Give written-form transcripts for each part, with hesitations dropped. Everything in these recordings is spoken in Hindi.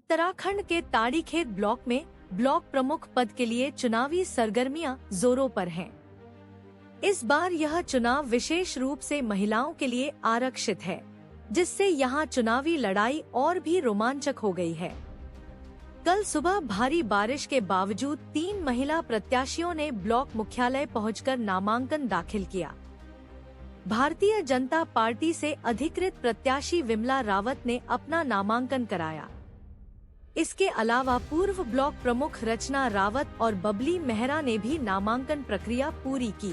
उत्तराखंड के ताड़ीखेत ब्लॉक में ब्लॉक प्रमुख पद के लिए चुनावी सरगर्मियां जोरों पर हैं। इस बार यह चुनाव विशेष रूप से महिलाओं के लिए आरक्षित है, जिससे यहां चुनावी लड़ाई और भी रोमांचक हो गई है। कल सुबह भारी बारिश के बावजूद 3 महिला प्रत्याशियों ने ब्लॉक मुख्यालय पहुंचकर नामांकन दाखिल किया। भारतीय जनता पार्टी से अधिकृत प्रत्याशी विमला रावत ने अपना नामांकन कराया। इसके अलावा पूर्व ब्लॉक प्रमुख रचना रावत और बबली मेहरा ने भी नामांकन प्रक्रिया पूरी की।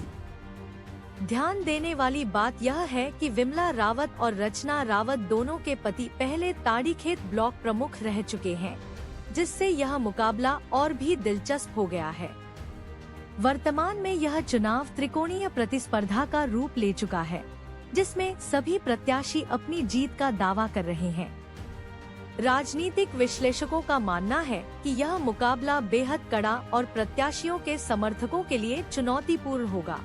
ध्यान देने वाली बात यह है कि विमला रावत और रचना रावत दोनों के पति पहले ताड़ीखेत ब्लॉक प्रमुख रह चुके हैं, जिससे यह मुकाबला और भी दिलचस्प हो गया है। वर्तमान में यह चुनाव त्रिकोणीय प्रतिस्पर्धा का रूप ले चुका है, जिसमें सभी प्रत्याशी अपनी जीत का दावा कर रहे हैं। राजनीतिक विश्लेषकों का मानना है कि यह मुकाबला बेहद कड़ा और प्रत्याशियों के समर्थकों के लिए चुनौतीपूर्ण होगा।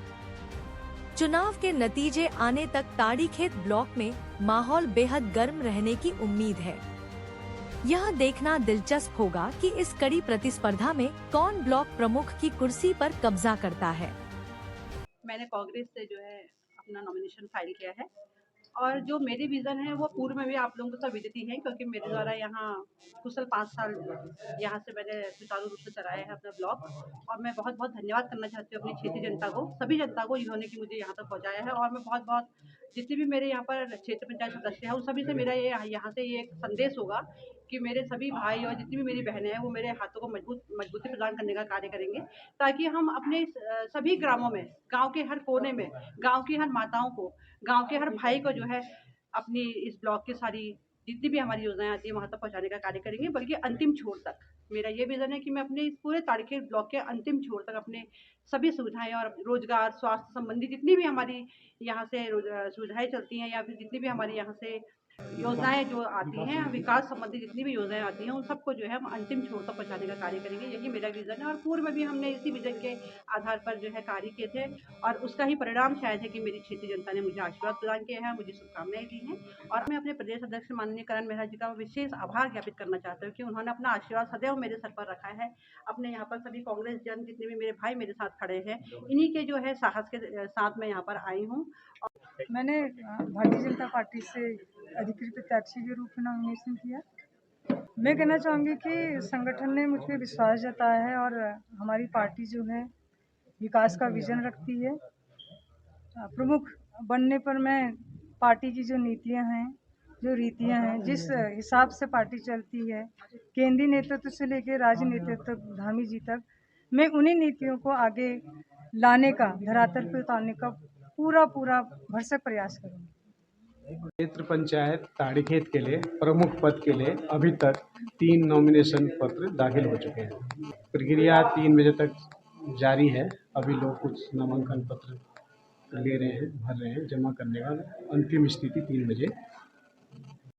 चुनाव के नतीजे आने तक ताड़ीखेत ब्लॉक में माहौल बेहद गर्म रहने की उम्मीद है। यह देखना दिलचस्प होगा कि इस कड़ी प्रतिस्पर्धा में कौन ब्लॉक प्रमुख की कुर्सी पर कब्जा करता है। मैंने कांग्रेस से जो है अपना नॉमिनेशन फाइल किया है और जो मेरी विज़न है वो पूर्व में भी आप लोगों को सब विदित ही है, क्योंकि मेरे द्वारा यहाँ कुशल 5 साल यहाँ से मैंने सुचारू रूप से चलाया है अपना ब्लॉक। और मैं बहुत बहुत धन्यवाद करना चाहती हूँ अपनी क्षेत्रीय जनता को, सभी जनता को जिन्होंने कि मुझे यहाँ तक पहुँचाया है। और मैं बहुत बहुत जितने भी मेरे यहाँ पर क्षेत्र पंचायत सदस्य हैं उन सभी से मेरा ये यहाँ से ये एक संदेश होगा कि मेरे सभी भाई और जितनी भी मेरी बहनें हैं वो मेरे हाथों को मजबूती प्रदान करने का कार्य करेंगे, ताकि हम अपने सभी ग्रामों में, गांव के हर कोने में, गांव की हर माताओं को, गांव के हर भाई को जो है अपनी इस ब्लॉक की सारी जितनी भी हमारी योजनाएं आती है वहां तक पहुंचाने का कार्य करेंगे, बल्कि अंतिम छोर तक। मेरा ये विजन है कि मैं अपने इस पूरे ताड़ीखेत ब्लॉक के अंतिम छोर तक अपने सभी सुविधाएं और रोजगार, स्वास्थ्य संबंधी जितनी भी हमारी यहाँ से सुविधाएं चलती हैं या फिर जितनी भी हमारी यहाँ से योजनाएं जो आती हैं, विकास संबंधी जितनी भी योजनाएं आती हैं उन सबको जो है हम अंतिम छोर तक पहुँचाने का कार्य करेंगे। यही मेरा विजन है और पूर्व में भी हमने इसी विजन के आधार पर जो है कार्य किए थे और उसका ही परिणाम शायद है कि मेरी क्षेत्रीय जनता ने मुझे आशीर्वाद प्रदान किया है, मुझे शुभकामनाएं दी हैं। और मैं अपने प्रदेश अध्यक्ष माननीय करण मेहरा जी का विशेष आभार ज्ञापित करना चाहती हूँ कि उन्होंने अपना आशीर्वाद सदैव मेरे सर पर रखा है। अपने यहाँ पर सभी कांग्रेस जन जितने भी मेरे भाई मेरे साथ खड़े हैं, इन्हीं के जो है साहस के साथ मैं यहाँ पर आई हूँ। मैंने भारतीय जनता पार्टी से अधिकृत प्रत्याशी के रूप में नॉमिनेशन किया। मैं कहना चाहूँगी कि संगठन ने मुझ पर विश्वास जताया है और हमारी पार्टी जो है विकास का विजन रखती है। प्रमुख बनने पर मैं पार्टी की जो नीतियाँ हैं, जो रीतियाँ हैं, जिस हिसाब से पार्टी चलती है, केंद्रीय नेतृत्व से लेकर राज्य नेतृत्व तक, धामी जी तक, मैं उन्हीं नीतियों को आगे लाने का, धरातल पर उतारने का पूरा भरसक प्रयास करूँगी। क्षेत्र पंचायत ताड़ीखेत के लिए प्रमुख पद के लिए अभी तक 3 नॉमिनेशन पत्र दाखिल हो चुके हैं। प्रक्रिया 3 बजे तक जारी है। अभी लोग कुछ नामांकन पत्र ले रहे हैं, भर रहे हैं। जमा करने का अंतिम स्थिति 3 बजे